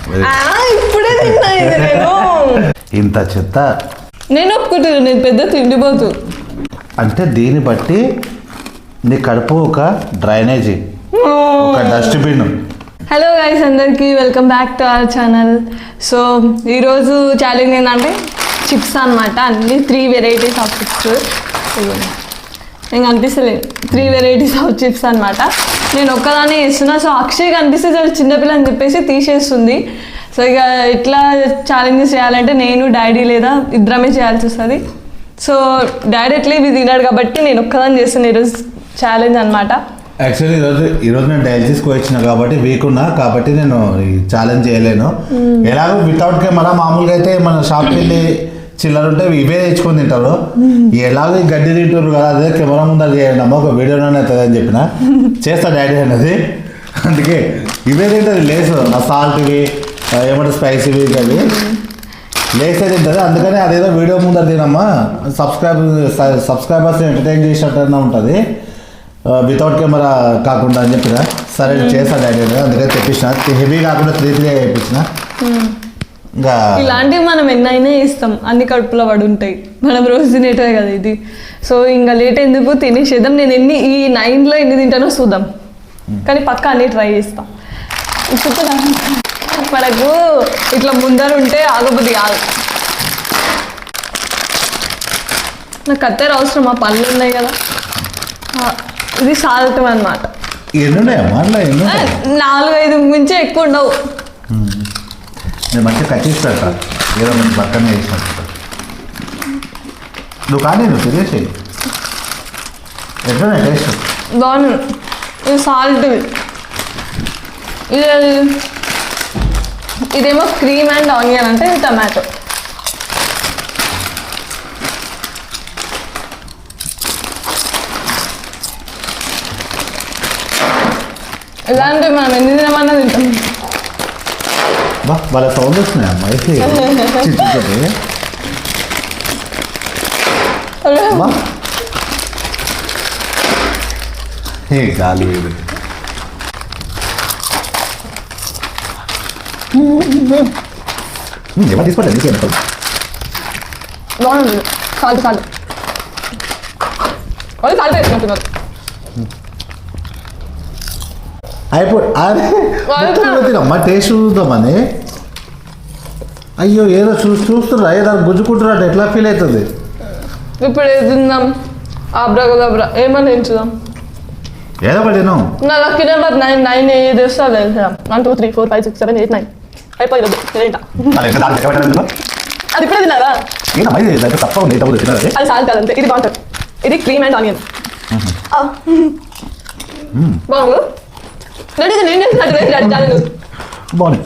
ఇప్పుడే తిన్నా ఇది నేను. ఇంత చెత్త నేను ఒప్పుకుంటాను, నేను పెద్ద తిండిపోతు. అంటే దీన్ని బట్టి నీ కడుపు ఒక డ్రైనేజీ, ఒక డస్ట్బిన్. హలో గైస్, అందరికీ welcome back to our channel. So ఈరోజు ఛాలెంజ్ ఏంటంటే చిప్స్ అనమాట. అన్ని 3 వెరైటీస్ ఆఫ్ చిప్స్. నేను కనిపిస్తలేదు, 3 వెరైటీస్ ఆఫ్ చిప్స్ అనమాట. నేను ఒక్కదానే చేస్తున్నా. సో అక్షయ్ కనిపిస్తే చాలా చిన్నపిల్ల అని చెప్పేసి తీసేస్తుంది. సో ఇక ఇట్లా ఛాలెంజెస్ చేయాలంటే నేను డాడీ లేదా ఇద్దరమే చేయాల్సి వస్తుంది. సో డాడీ ఎట్లా ఇవి తినాడు కాబట్టి నేను ఒక్కదాన్ని చేస్తాను ఈరోజు ఛాలెంజ్ అనమాట. యాక్చువల్లీ ఈరోజు నేను డయాలసిస్కి వచ్చిన కాబట్టి వీక్ ఉన్నా కాబట్టి నేను ఈ ఛాలెంజ్ చేయలేను. ఎలాగో వితౌట్ కెమెరా మామూలుగా అయితే మన షాప్కి వెళ్ళి చిల్లర ఉంటే ఇవే తెచ్చుకొని తింటారు. ఎలాగో ఈ గడ్డి తింటారు కదా, అదే కెమెరా ముందర చేయండి అమ్మ, ఒక వీడియోలోనే అవుతుంది అని చెప్పిన చేస్తా డాడీ అనేది. అందుకే ఇవే తింటుంది, లేసు ఆ సాల్ట్వి ఏమంటే స్పైసీవి అవి లేసే తింటుంది. అందుకని అదేదో వీడియో ముందర తినమ్మా, సబ్స్క్రైబర్స్ ఎంటర్టైన్ చేసినట్టు ఉంటుంది వితౌట్ కెమెరా కాకుండా అని చెప్పిన. సరే చేస్తా డాడీ అనేది, అందుకని తెప్పించిన. హెవీ కాకుండా 3 చేయించిన. ఇంకా ఇలాంటివి మనం ఎన్నైనా ఇస్తాం, అన్ని కడుపులో పడి ఉంటాయి, మనం రోజు తినేటే కదా ఇది. సో ఇంకా లేట్ ఎందుకు, తినేసేద్దాం. నేను ఈ 9లో ఎన్ని తింటానో చూద్దాం, కానీ పక్క అన్ని ట్రై చేస్తాం. ఇప్పుడు మనకు ఇట్లా ముందర ఉంటే ఆగబుద్ధి కాదు. నాకు కత్తెర అవసరం, మా పళ్ళు ఉన్నాయి కదా. ఇది సాల్ట్ అనమాట. 4-5 మించి ఎక్కువ ఉండవు. నేను మంచిగా కట్ చేసి పెడతాను, ఏదో మంచి బట్టనే వేసినట్టు. నువ్వు కానీ నువ్వు తినేసి ఎట్లా టేస్ట్ బాగుంది. ఇది సాల్ట్, ఇదేమో క్రీమ్ అండ్ ఆనియన్, అంటే ఇది టమాటో. ఇలాంటివి మనం ఎన్ని తినమన్నా తింటాం. వాళ్ళ సౌండ్ వస్తున్నాయి అమ్మాయి చిట్టుతోటి. గాలి ఏమో తీసుకోండి, ఎందుకు బాగుంది. సాల్ట్ సాల్ట్ వాళ్ళు సాల్ట్ వేసుకుంటున్నారు. అయిపోయి టేస్ట్ చూద్దామని. అయ్యో ఏదో చూస్తున్నా, ఏదో గుజ్జుకుంటున్నట్టు ఎట్లా ఫీల్ అవుతుంది. ఇప్పుడు ఏది తిందాం? ఆబ్రాగదాబ్రా ఏమని ఎంచుదాం? ఏదో ఒకటి నా లక్కీ నెంబర్ 9 ఏది వస్తా లేదు. 1 2 3 4 5 6 7 8 9 అయిపోయింది. అది ఇప్పుడే తిన్నారా? అది సాల్ట్ కాదంతే. ఇది బాగుంటుంది. ఇది క్రీమ్ అండ్ ఆనియన్. బాగు నేను చేసినట్టు బాగుంది.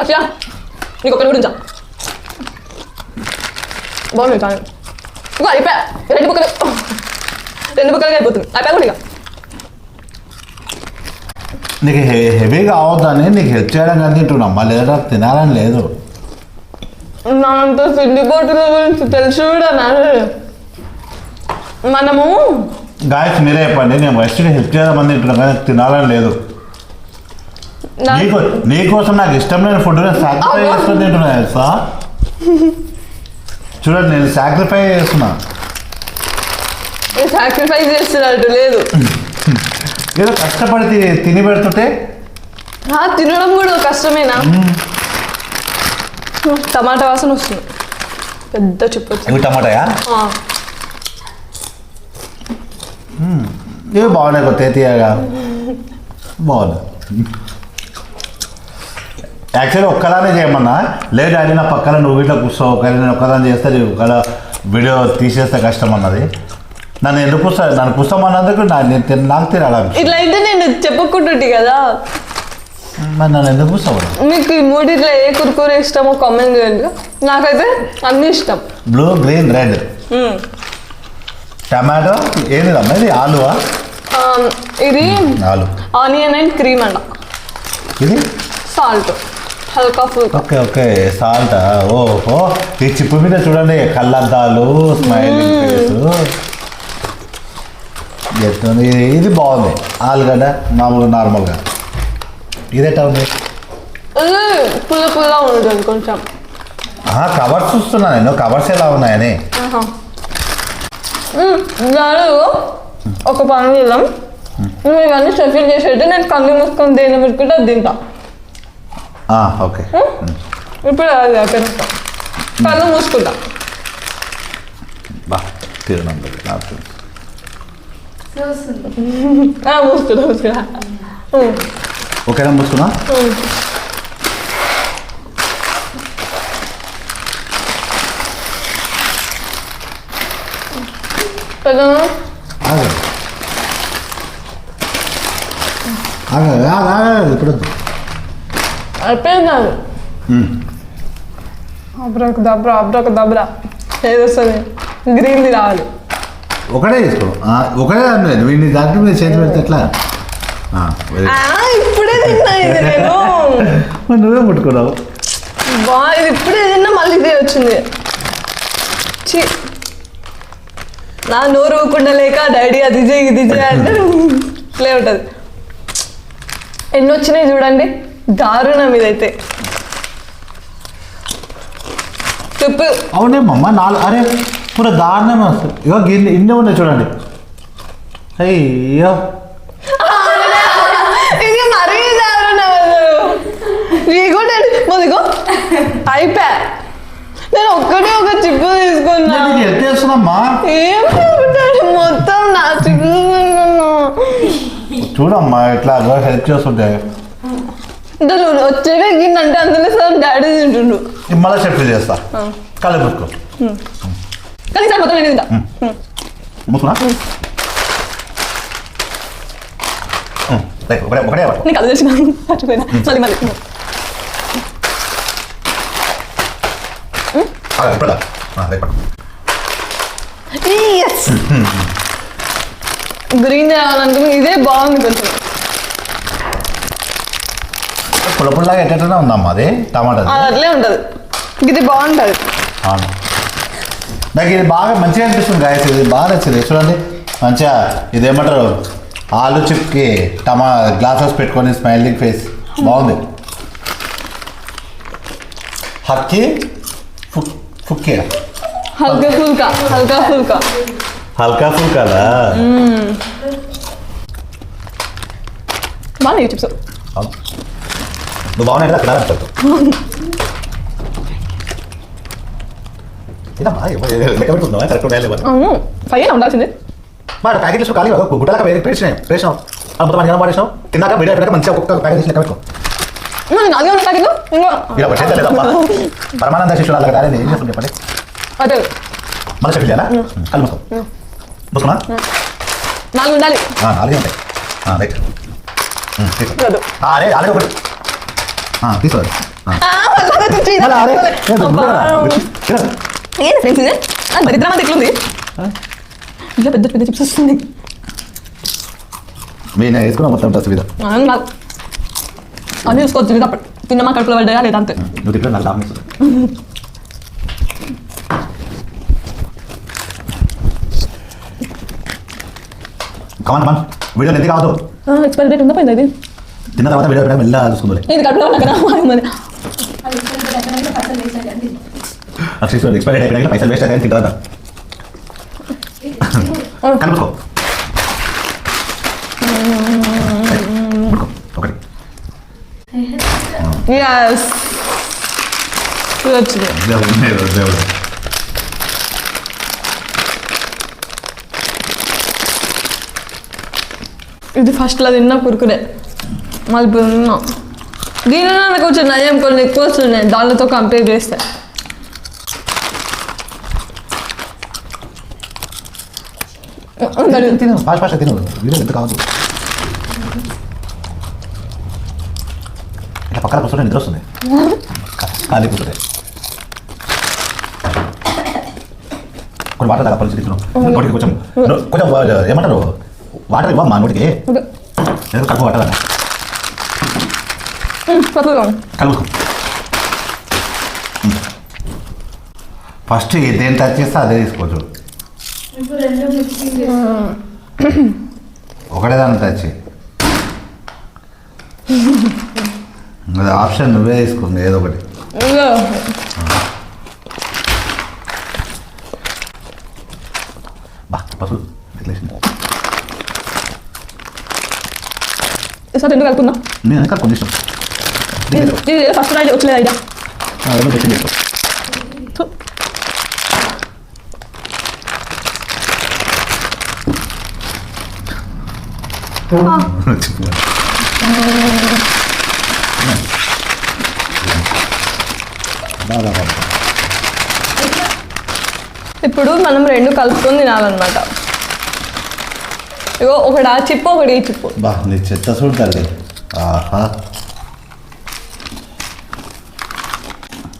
అచ్చా నీకు ఒకరి గురించా బాగుంది. కానీ ఇంకా అయిపోయా, 2 బుక్కలుగా అయిపోతుంది. అయిపోయా కూడా ఇక నీకు హెవీగా అవద్దని నీకు హెల్ప్ చేయడం కానీ తింటున్నామ్మా, లేదా తినాలని లేదు. నాంత తిండిపోటుల గురించి తెలుసు కూడా. మనము గాయస్ మీరే చెప్పండి, నేను ఫస్ట్గా హెల్ప్ చేయడం తింటున్నాను కానీ తినాలని లేదు. నీకోసం నాకు ఇష్టం లేని ఫుడ్ నేను సాక్రిఫై చేసుకొని తింటున్నా తెలుసా. చూడండి, నేను సాక్రిఫై చేస్తున్నా. సాక్రిఫైస్ చేస్తున్నట్టు లేదు, ఏదో కష్టపడి తిని పెడుతుంటే. తినడం కూడా కష్టమేనా? టమాటా వాసన వస్తుంది, పెద్ద చెప్పు. టమాటాయా? ఇవి బాగున్నాయి, కొత్త తీయగా బాగున్నాయి. యాక్చువల్లీ ఒక్కదానే చేయమన్నా, లేదు డాడీ నా పక్కన నువ్వు ఇట్లా కూర్చో, ఒకవేళ నేను ఒక్కదాన్ని చేస్తే ఒకవేళ వీడియో తీసేస్తే కష్టం అన్నది. నన్ను ఎందుకు నన్ను కూర్చోమన్నందుకు నాకు తినాలి. ఇట్లా అయితే నేను చెప్పుకుంటుంటే కదా. మరి నన్ను ఎందుకు కూర్చోవాలి? మీకు ఈ మూడిట్లో ఏ కుర్కూరే ఇష్టమో కామెంట్ చేయండి. నాకైతే అన్నీ ఇష్టం. Blue, green, red. టమాటో ఏది అమ్మా? ఇది ఆలువా? ఇది ఆలు, ఆనియన్ అండ్ క్రీమ్ అంట. ఇది సాల్ట్, హల్కా ఫుల్కా. Okay okay, salt. ఓహో, ఈ చిప్పు మీద చూడండి కళ్ళద్దాలు, స్మైలింగ్ ఫేస్. ఇది బాగుంది. ఆలుగడ్డ మామూలుగా నార్మల్గా ఇదేటా ఉంది ఇది పుల్ల పుల్ల ఉంటుంది కొంచెం. కవర్స్ చూస్తున్నా నేను, కవర్స్ ఎలా ఉన్నాయని. దాని ఒక పని చేద్దాం, నువ్వు ఇవన్నీ షఫిల్ చేసేట్టు నేను కళ్ళు మూసుకొని దేని పెట్టుకుంటే అది తింటా. ఓకే ఇప్పుడు అది అయిపోయినాక కళ్ళు మూసుకుంటా. బా తిరుణం మూసుకుంటా. ఓకేనా మూసుకున్నా. ఇప్పుడు అయిపోయింది. అబ్రాకు దబ్రా అబ్రాకు దబ్రా ఏది వస్తుంది, గ్రీన్ది రావాలి. ఒకటే తీసుకో, ఒకటే అనలేదు వీడిని దాంట్లో మీద చేతి పెడితే ఎట్లా. ఇప్పుడే తిన్నా ఇది నేను. నువ్వే ముట్టుకున్నావు. ఇది ఇప్పుడే తిన్నా మళ్ళీ ఇదే వచ్చింది. నా నోరు ఊకుండా లేక డాడీ అది చేయి ఇది చేయి అంటే ఇట్లే ఉంటుంది. ఎన్ని వచ్చినాయి చూడండి, దారుణం ఇదైతే. చెప్పు. అవునేమమ్మా 4. అరే పూర దారుణమే వస్తుంది. ఇగో గిన్నె ఇన్ని ఉన్నాయి చూడండి. అయ్యో ఇది మరీ దారుణం అసలు. అయిపోయా. నేను ఒక్కటే ఒక చిప్పు తీసుకున్నా. చేస్తున్నామ్మా ఏం మొత్తం నా చిప్పు చూడమ్మా ఎట్లా హెల్ప్ చేస్తుంటే. వచ్చేవే గిన్నంటే అందులో సార్ డాడీ తింటుండు. మళ్ళీ షఫిల్ చేస్తా, కళ్ళు మూసుకో. కానీ సార్ మొత్తం నేను తింటా. మూసుకున్నా ఒకటే నీకు అది తెలిసిన మర్చిపోయినా. మళ్ళీ మళ్ళీ గ్రీన్ చేయాలనుకుని ఇదే బాగుంది కొంచెం. పుల్ల పుల్లగా ఎట్లా ఉందమ్మా అది టమాటా. అది అట్లే ఉంటుంది, ఇది బాగుంటుంది. నాకు ఇది బాగా మంచిగా అనిపిస్తుంది గాయస్, ఇది బాగా నచ్చింది. చూడండి మంచిగా ఇదేమంటారు ఆలు చిప్కి గ్లాసెస్ పెట్టుకొని స్మైలింగ్ ఫేస్ బాగుంది. హక్కి ఫుక్కే హల్కా ఫుల్కా హల్కా ఫుల్కా హల్కా ఫుల్కాదా బాగున్నాయి చిప్స్. నువ్వు బాగున్నాయి అక్కడ లెక్క పెట్టుకుంటున్నావా కరెక్ట్ ఫైవ్ ఉండాల్సింది. మాట ప్యాకెట్ ఖాళీ గుడ్డలాగా వేసినావు మొత్తం అన్ని పడేసినావు. తిన్నాక వీడియో పెట్టాక మంచిగా ఒక్కొక్క ప్యాకెట్ లెక్క పెట్టుకో. పరమానంద శిష్యులు అలాగే ఏం చేస్తుంది చెప్పండి. మళ్ళీ చెప్పి చేయాలా కళ్ళు మూసుకో. మూసుకున్నా 4 ఉండాలి. 4 ఉంటాయి. రైట్ అరే అలాగే ఒకటి తీసుకోవాలి. ఏంటి ఫ్రెండ్స్ ఇది దరిద్రమా ఎట్లుంది, ఇట్లా పెద్ద పెద్ద చిప్స్ వస్తుంది. నేను వేసుకున్నా మొత్తం డ్రెస్ మీద అన్నీ చూసుకోవచ్చు. ఇది అప్పుడు తిన్నమా కడుపులో పడ్డాయా లేదా అంతే. నువ్వు తింటే నాకు లాభం ఇస్తుంది. కమాన్ కమాన్ వీడియో ఎంత కావద్దు. ఎక్స్పైరీ డేట్ ఉందా పోయింది ఇది. తిన్న తర్వాత వీడియో పెట్టడం మెల్ల చూసుకుంది. ఇది కడుపులో ఉన్నా కదా ఎక్స్పైరీ డేట్ అయిపోయినా పైసలు వేస్ట్ అయితే తింటా కనుక్కో. ఒకటి వచ్చింది. ఇది ఫస్ట్లో తిన్నా కురుకురే, మళ్ళీ తిన్నా. దీనిలో కొంచెం నయం కొన్ని ఎక్కువ వస్తున్నాయి దానితో కంపేర్ చేస్తే. ఫాస్ట్ తిను వీడియో ఎంత కావద్దు. ఇట్లా పక్కన కూర్చుంటే నిద్ర వస్తుంది, ఖాళీ కూర్చుంటే. కొన్ని వాటర్ తాగా పరిస్థితి నోటికి కొంచెం కొంచెం ఏమంటారు వాటర్ ఇవ్వమ్మా నోటికి. ఏదో కడుపు వాటర్ కలుపు. ఫస్ట్ దేని టచ్ చేస్తే అదే తీసుకోవచ్చు. ఒకటే దాన్ని టచ్ అది ఆప్షన్ నువ్వే తీసుకుంది ఏదో ఒకటి. ఇగో ఈసారి రెండు కలుపుకుందాం. నేను కలుపుకుంది ఇష్టం. ఇది ఫస్ట్ రైడ్ వచ్చలేదు ఐడియా. ఇప్పుడు మనం రెండు కలుపుకొని తినాలన్నమాట. ఇగో ఒకటి ఆ చిప్పు ఒకటి ఈ చిప్పు. బా నీ చెత్త చూడాలి. ఆహా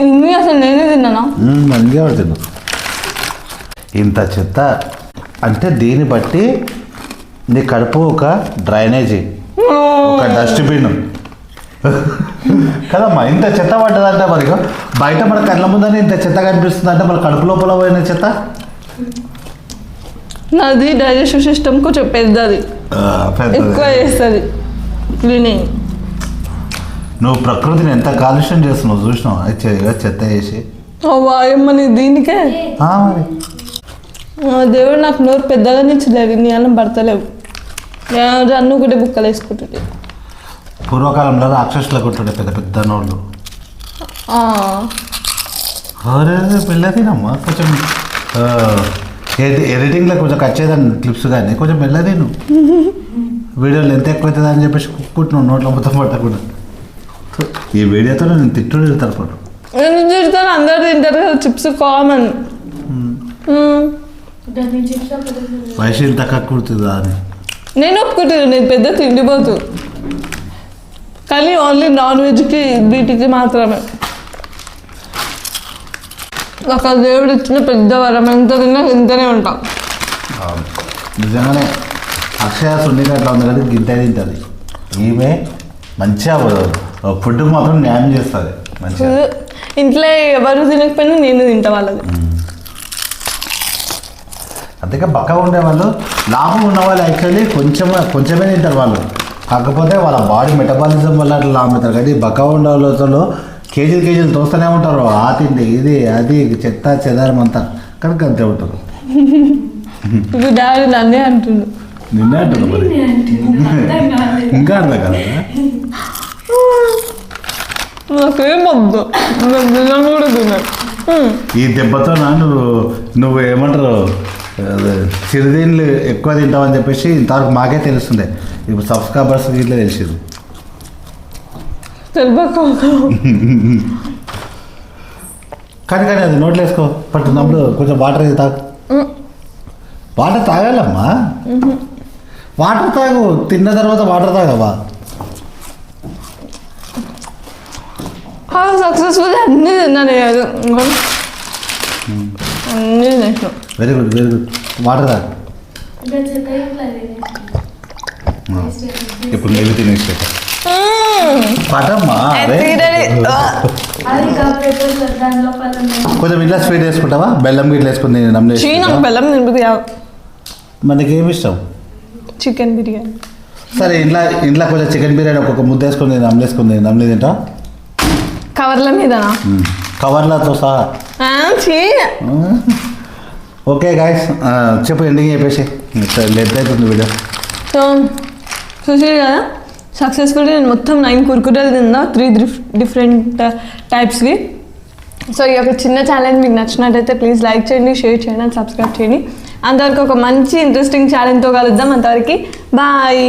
ఇన్ని అసలు నేనే తిన్నానా? మంచిగా పడుతుంది. ఇంత చెత్త అంటే దీన్ని బట్టి నీ కడుపు ఒక డ్రైనేజీ, ఒక డస్ట్బిన్ కదమ్మా. ఇంత చెత్త పడ్డదంటే మరి బయట మన కళ్ళ ముందని ఇంత చెత్త కనిపిస్తుంది అంటే మన కడుపు లోపల పోయిన చెత్త. నాది డైజెషన్ సిస్టమ్ కొంచెం పెద్దది, ఎక్కువ చేస్తుంది క్లీనింగ్. నువ్వు ప్రకృతిని ఎంత కాలుష్యం చేస్తున్నావు చూసినావు చెత్త చేసి. వాయమ్మని దీనికే మరి దేవుడు నాకు నోరు పెద్దగా నిచ్చలేదు, నీ అన్నం పడతలేవు. అన్ను ఒకటి బుక్కలు వేసుకుంటుంటే. పూర్వకాలంలో రాక్షసులు కొట్టుండే పెద్ద పెద్ద నోళ్ళు. పెళ్ళ తినమ్మా కొంచెం ఎడిటింగ్లో కొంచెం కట్ చేయదాన్ని క్లిప్స్ కానీ కొంచెం మెల్ల తిను. వీడియోలు ఎంత ఎక్కువ అవుతుంది అని చెప్పేసి కుట్టున్నావు నోట్లో మొత్తం పట్టకుండా. ఈ వీడియోతో నేను తిడతాను పాటు. నేను తిడతాను, అందరు తింటారు కదా చిప్స్ కామన్. వయసు ఇంత కుడుతుందా అని నేను ఒప్పుకుంటాను, నేను పెద్ద తిండిపోతు. కానీ ఓన్లీ నాన్ వెజ్కి వీటికి మాత్రమే. ఒక దేవుడు ఇచ్చిన పెద్ద వరం, ఎంత తిన్నా తింటూనే ఉంటాం. నిజంగానే అక్షయ సున్నిగా అట్లా ఉంది కదా, గింతే తింటుంది. ఈమె మంచిగా ఫుడ్కి మాత్రం న్యాయం చేస్తుంది మంచిగా. ఇంట్లో ఎవరు తినకపోయినా నేను తింటా వాళ్ళది. అందుకే బక్కగా ఉండేవాళ్ళు, లాభం ఉన్నవాళ్ళు యాక్చువల్లీ కొంచెమే తింటారు వాళ్ళు. కాకపోతే వాళ్ళ బాడీ మెటబాలిజం వల్ల అట్లా లాభమవుతారు. కానీ బక్కగా ఉండే వాళ్ళతో కేజీలు తోస్తూనే ఉంటారు. ఆ తిండి ఇది అది చెత్త చెదారం అంతా కనుక అంతే ఉంటారు. ఇప్పుడు డాడీ నన్నే అంటుండు. నిన్నే అంటున్నా మరి ఇంకా అర్థం కదా. నాకేం వద్దు, కూడా తిన్నాను. ఈ దెబ్బతో నువ్వు ఏమంటారు చిరుదీన్లు ఎక్కువ తింటావని చెప్పేసి ఇంతవరకు మాకే తెలుస్తుండే. ఇప్పుడు సబ్స్క్రైబర్స్ ఇట్లా తెలిసింది. కానీ అది నోట్లో వేసుకో పట్టున్నప్పుడు కొంచెం వాటర్ తాగు. వాటర్ తాగాలమ్మా, వాటర్ తాగు. తిన్న తర్వాత వాటర్ తాగవా? సక్సెస్ఫుల్ అన్నీ తిన్నాను, అన్నీ తినేసాం. వెరీ గుడ్ వాటర్ తాగు. ఇప్పుడు నెల్లి తినేసి పటమ్మా. కొంచెం ఇట్లా స్వీట్ వేసుకుంటావా? బెల్లం గిట్ల వేసుకుని నాకు బెల్లం తింటుంది. మనకి ఏమి ఇష్టం? చికెన్ బిర్యానీ. సరే ఇంట్లో కొంచెం చికెన్ బిర్యానీ ఒక్కొక్క ముద్ద వేసుకుని నమ్లి తింటా. కవర్ల మీద కవర్లతో సహా. ఓకే గాయస్, చెప్పు ఎండింగ్ చెప్పేసి లెట్ అవుతుంది వీడియో. సో చూసారు కదా, సక్సెస్ఫుల్లీ నేను మొత్తం 9 కుర్కురేలు తిన్నా, 3 డిఫరెంట్ టైప్స్వి. సో ఈ యొక్క చిన్న ఛాలెంజ్ మీకు నచ్చినట్టయితే ప్లీజ్ లైక్ చేయండి, షేర్ చేయండి అండ్ సబ్స్క్రైబ్ చేయండి. అంతవరకు ఒక మంచి ఇంట్రెస్టింగ్ ఛాలెంజ్తో కలుద్దాం. అంతవరకు బాయ్.